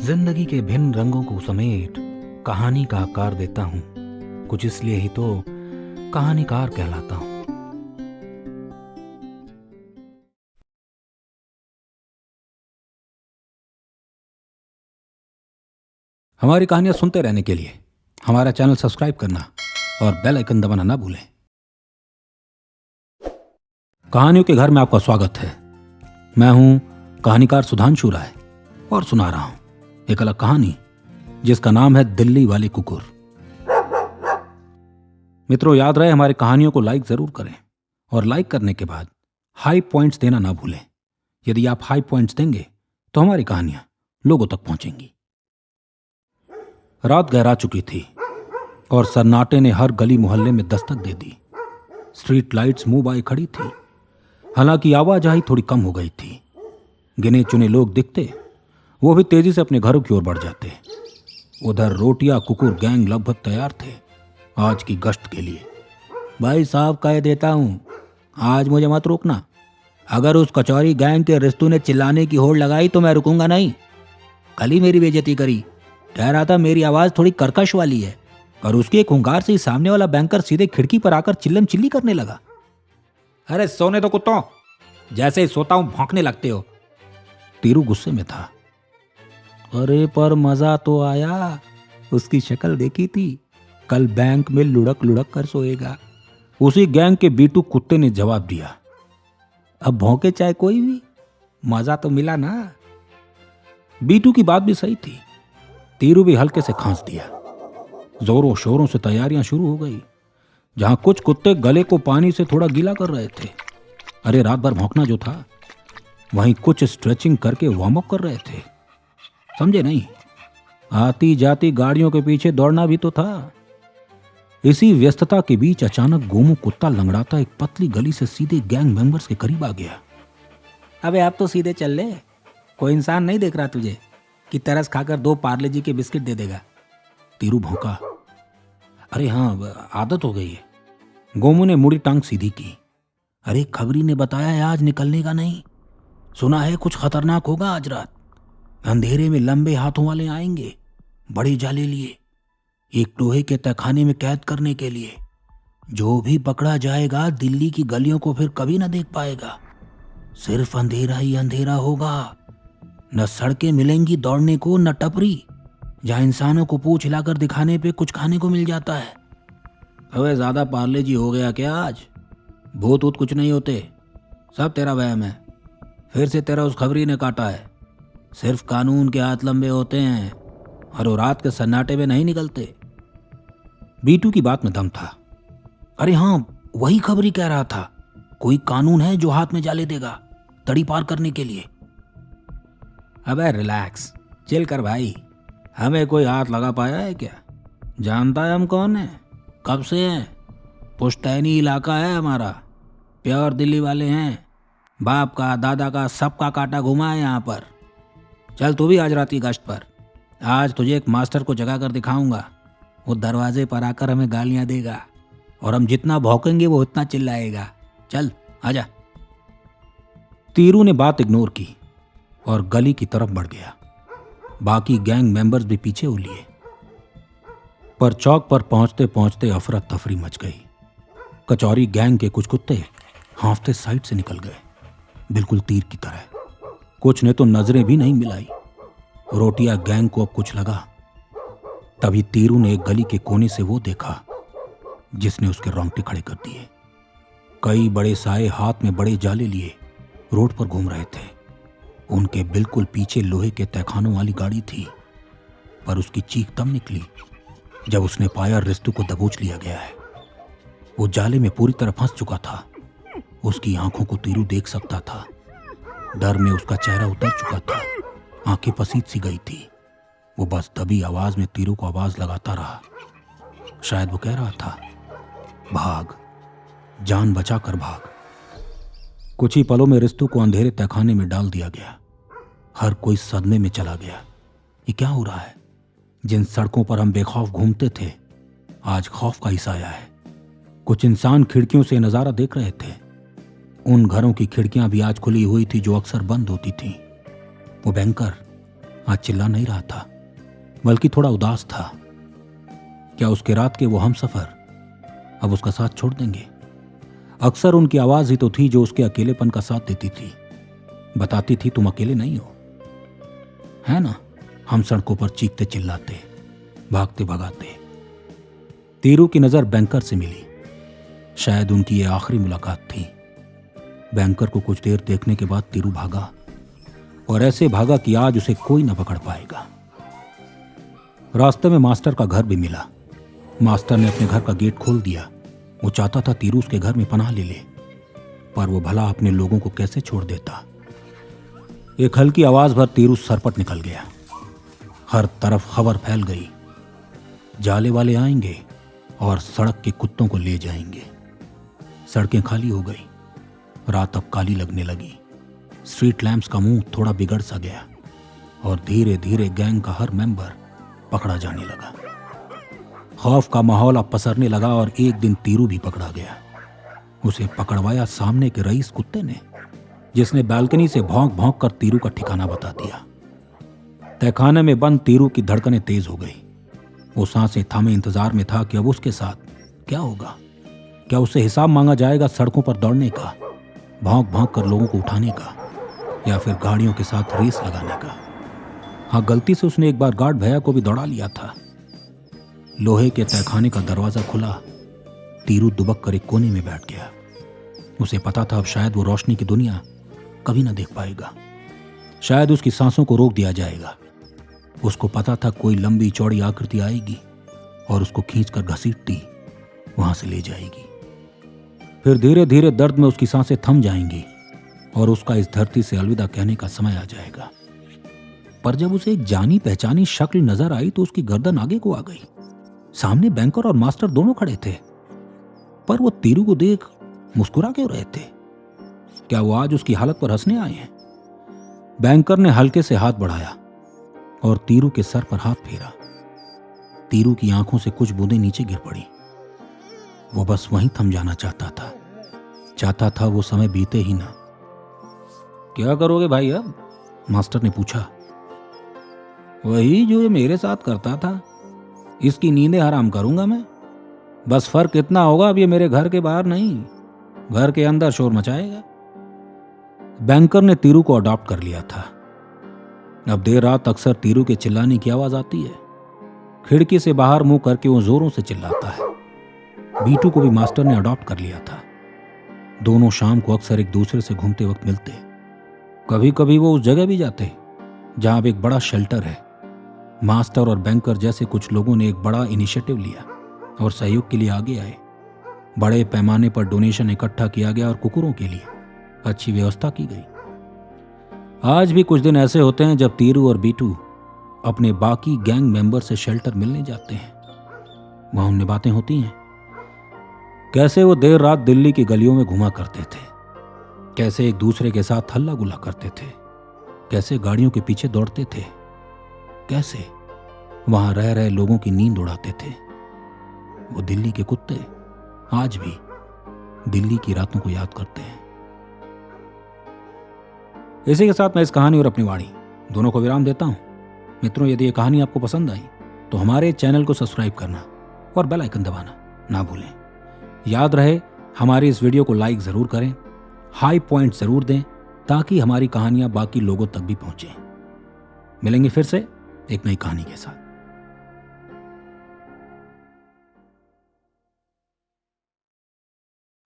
जिंदगी के भिन्न रंगों को समेट कहानी का आकार देता हूँ। कुछ इसलिए ही तो कहानीकार कहलाता हूँ। हमारी कहानियां सुनते रहने के लिए हमारा चैनल सब्सक्राइब करना और बेल आइकन दबाना ना भूलें। कहानियों के घर में आपका स्वागत है। मैं हूं कहानीकार सुधांशु राय और सुना रहा हूं एक अलग कहानी जिसका नाम है दिल्ली वाले कुकुर। मित्रों, याद रहे हमारी कहानियों को लाइक जरूर करें और लाइक करने के बाद हाई पॉइंट्स देना ना भूलें। यदि आप हाई पॉइंट्स देंगे तो हमारी कहानियां लोगों तक पहुंचेंगी। रात गहरा चुकी थी और सन्नाटे ने हर गली मोहल्ले में दस्तक दे दी। स्ट्रीट लाइट्स मुंह बाए खड़ी थी। हालांकि आवाजाही थोड़ी कम हो गई थी। गिने चुने लोग दिखते, वो भी तेजी से अपने घरों की ओर बढ़ जाते। उधर रोटिया कुकुर गैंग लगभग तैयार थे आज की गश्त के लिए। भाई साहब कह देता हूं, आज मुझे मत रोकना। अगर उस कचौरी गैंग के रिश्तों ने चिल्लाने की होड़ लगाई तो मैं रुकूंगा नहीं। कल ही मेरी बेइज्जती करी। कह रहा था मेरी आवाज थोड़ी कर्कश वाली है, और उसके एक हुंकार से ही सामने वाला बैंकर सीधे खिड़की पर आकर चिल्लम चिल्ली करने लगा। अरे सोने दो कुत्तों, जैसे ही सोता हूं भौंकने लगते हो। तीरू गुस्से में था। अरे पर मजा तो आया। उसकी शक्ल देखी थी। कल बैंक में लुढ़क लुढ़क कर सोएगा। उसी गैंग के बीटू कुत्ते ने जवाब दिया। अब भौंके चाहे कोई भी, मजा तो मिला ना। बीटू की बात भी सही थी। तीरू भी हल्के से खांस दिया। जोरों शोरों से तैयारियां शुरू हो गई। जहां कुछ कुत्ते गले को पानी से थोड़ा गीला कर रहे थे, अरे रात भर भौंकना जो था, वहीं कुछ स्ट्रेचिंग करके वार्म अप कर रहे थे। समझे नहीं? आती जाती गाड़ियों के पीछे दौड़ना भी तो था। इसी व्यस्तता के बीच अचानक गोमू कुत्ता लंगड़ाता एक पतली गली से सीधे गैंग मेंबर्स के करीब आ गया। अबे आप तो सीधे चल ले। कोई इंसान नहीं देख रहा तुझे कि तरस खाकर 2 पार्ले जी के बिस्किट दे देगा। तीरू भौंका। अरे हाँ, आदत हो गई है। गोमू ने मुड़ी टांग सीधी की। अरे खबरी ने बताया है आज निकलने का नहीं। सुना है कुछ खतरनाक होगा आज रात। अंधेरे में लंबे हाथों वाले आएंगे, बड़े जाले लिए, एक लोहे के तहखाने में कैद करने के लिए। जो भी पकड़ा जाएगा दिल्ली की गलियों को फिर कभी न देख पाएगा। सिर्फ अंधेरा ही अंधेरा होगा। न सड़कें मिलेंगी दौड़ने को, न टपरी जहां इंसानों को पूंछ हिलाकर दिखाने पे कुछ खाने को मिल जाता है। अबे ज्यादा पार्ले जी हो गया क्या आज? भूत ऊत कुछ नहीं होते, सब तेरा वहम है। फिर से तेरा उस खबरी ने काटा है। सिर्फ कानून के हाथ लंबे होते हैं और वो रात के सन्नाटे में नहीं निकलते। बीटू की बात में दम था। अरे हाँ, वही खबरी कह रहा था। कोई कानून है जो हाथ में जाले देगा तड़ी पार करने के लिए। अबे रिलैक्स, चिल कर भाई। हमें कोई हाथ लगा पाया है क्या? जानता है हम कौन है, कब से हैं? पुश्तैनी इलाका है हमारा। प्योर दिल्ली वाले हैं। बाप का, दादा का, सबका काटा घुमा है यहाँ पर। चल तू भी आज रात की गश्त पर। आज तुझे एक मास्टर को जगा कर दिखाऊंगा। वो दरवाजे पर आकर हमें गालियां देगा और हम जितना भौंकेंगे वो उतना चिल्लाएगा। चल आजा। तीरू ने बात इग्नोर की और गली की तरफ बढ़ गया। बाकी गैंग मेंबर्स भी पीछे हो लिए। पर चौक पर पहुंचते पहुंचते अफरा तफरी मच गई। कचौरी गैंग के कुछ कुत्ते हांफते साइड से निकल गए, बिल्कुल तीर की तरह। कुछ ने तो नजरें भी नहीं मिलाई। रोटिया गैंग को अब कुछ लगा। तभी तीरू ने एक गली के कोने से वो देखा जिसने उसके रोंगटे खड़े कर दिए। कई बड़े साए हाथ में बड़े जाले लिए रोड पर घूम रहे थे। उनके बिल्कुल पीछे लोहे के तहखानों वाली गाड़ी थी। पर उसकी चीख तब निकली जब उसने पाया रिस्तु को दबोच लिया गया है। वो जाले में पूरी तरह फंस चुका था। उसकी आंखों को तीरू देख सकता था। डर में उसका चेहरा उतर चुका था। आंखें पसीज सी गई थी। वो बस दबी आवाज में तीरू को आवाज लगाता रहा। शायद वो कह रहा था, भाग, जान बचा कर भाग। कुछ ही पलों में रिस्तु को अंधेरे तहखाने में डाल दिया गया। हर कोई सदमे में चला गया। ये क्या हो रहा है? जिन सड़कों पर हम बेखौफ घूमते थे, आज खौफ का ही साया है। कुछ इंसान खिड़कियों से नजारा देख रहे थे। उन घरों की खिड़कियां भी आज खुली हुई थी जो अक्सर बंद होती थीं। वो बैंकर आज चिल्ला नहीं रहा था, बल्कि थोड़ा उदास था। क्या उसके रात के वो हमसफर अब उसका साथ छोड़ देंगे? अक्सर उनकी आवाज ही तो थी जो उसके अकेलेपन का साथ देती थी, बताती थी तुम अकेले नहीं हो, है ना। हम सड़कों पर चीखते चिल्लाते, भागते भगाते। तीरू की नजर बैंकर से मिली। शायद उनकी ये आखिरी मुलाकात थी। बैंकर को कुछ देर देखने के बाद तीरू भागा, और ऐसे भागा कि आज उसे कोई न पकड़ पाएगा। रास्ते में मास्टर का घर भी मिला। मास्टर ने अपने घर का गेट खोल दिया। वो चाहता था तीरू उसके घर में पनाह ले ले, पर वो भला अपने लोगों को कैसे छोड़ देता। एक हल्की आवाज भर तीरू सरपट निकल गया। हर तरफ खबर फैल गई, जाले वाले आएंगे और सड़क के कुत्तों को ले जाएंगे। सड़कें खाली हो गई। रात अब काली लगने लगी। स्ट्रीट लैंप्स का मुंह थोड़ा बिगड़ सा गया, और धीरे धीरे गैंग का हर मेंबर पकड़ा जाने लगा। खौफ का माहौल अब पसरने लगा, और एक दिन तीरू भी पकड़ा गया। उसे पकड़वाया सामने के रईस कुत्ते ने, जिसने बालकनी से भौंक भौंक कर तीरू का ठिकाना बता दिया। तहखाने में बंद तीरू की धड़कनें तेज हो गई। वो सांसें थामे इंतजार में था कि अब उसके साथ क्या होगा। क्या उससे हिसाब मांगा जाएगा सड़कों पर दौड़ने का, भौंक भौंक कर लोगों को उठाने का, या फिर गाड़ियों के साथ रेस लगाने का। हाँ, गलती से उसने एक बार गार्ड भैया को भी दौड़ा लिया था। लोहे के तहखाने का दरवाजा खुला। तीरू दुबक कर एक कोने में बैठ गया। उसे पता था अब शायद वो रोशनी की दुनिया कभी ना देख पाएगा। शायद उसकी सांसों को रोक दिया जाएगा। उसको पता था कोई लंबी चौड़ी आकृति आएगी और उसको खींचकर घसीटती वहां से ले जाएगी। फिर धीरे धीरे दर्द में उसकी सांसें थम जाएंगी और उसका इस धरती से अलविदा कहने का समय आ जाएगा। पर जब उसे एक जानी पहचानी शक्ल नजर आई तो उसकी गर्दन आगे को आ गई। सामने बैंकर और मास्टर दोनों खड़े थे, पर वो तीरू को देख मुस्कुरा क्यों रहे थे? क्या वो आज उसकी हालत पर हंसने आए हैं? बैंकर ने हल्के से हाथ बढ़ाया और तीरू के सर पर हाथ फेरा। तीरू की आंखों से कुछ बूंदें नीचे गिर पड़ी। वो बस वहीं थम जाना चाहता था वो समय बीते ही ना। क्या करोगे भाई अब? मास्टर ने पूछा। वही जो ये मेरे साथ करता था, इसकी नींदें हराम करूंगा मैं। बस फर्क इतना होगा, अब ये मेरे घर के बाहर नहीं, घर के अंदर शोर मचाएगा। बैंकर ने तीरू को अडॉप्ट कर लिया था। अब देर रात अक्सर तीरू के चिल्लाने की आवाज आती है। खिड़की से बाहर मुंह करके वो जोरों से चिल्लाता है। बीटू को भी मास्टर ने अडॉप्ट कर लिया था। दोनों शाम को अक्सर एक दूसरे से घूमते वक्त मिलते। कभी कभी वो उस जगह भी जाते जहां अब एक बड़ा शेल्टर है। मास्टर और बैंकर जैसे कुछ लोगों ने एक बड़ा इनिशिएटिव लिया और सहयोग के लिए आगे आए। बड़े पैमाने पर डोनेशन इकट्ठा किया गया और कुकुरों के लिए अच्छी व्यवस्था की गई। आज भी कुछ दिन ऐसे होते हैं जब तीरू और बीटू अपने बाकी गैंग मेंबर से शेल्टर मिलने जाते हैं। वहां उनमें बातें होती हैं। कैसे वो देर रात दिल्ली की गलियों में घुमा करते थे, कैसे एक दूसरे के साथ हल्ला गुल्ला करते थे, कैसे गाड़ियों के पीछे दौड़ते थे, कैसे वहां रह रहे लोगों की नींद उड़ाते थे। वो दिल्ली के कुत्ते आज भी दिल्ली की रातों को याद करते हैं। इसी के साथ मैं इस कहानी और अपनी वाणी दोनों को विराम देता हूं। मित्रों, यदि ये कहानी आपको पसंद आई तो हमारे चैनल को सब्सक्राइब करना और बेल आइकन दबाना ना भूलें। याद रहे, हमारी इस वीडियो को लाइक जरूर करें, हाई पॉइंट जरूर दें, ताकि हमारी कहानियां बाकी लोगों तक भी पहुंचे। मिलेंगे फिर से एक नई कहानी के साथ।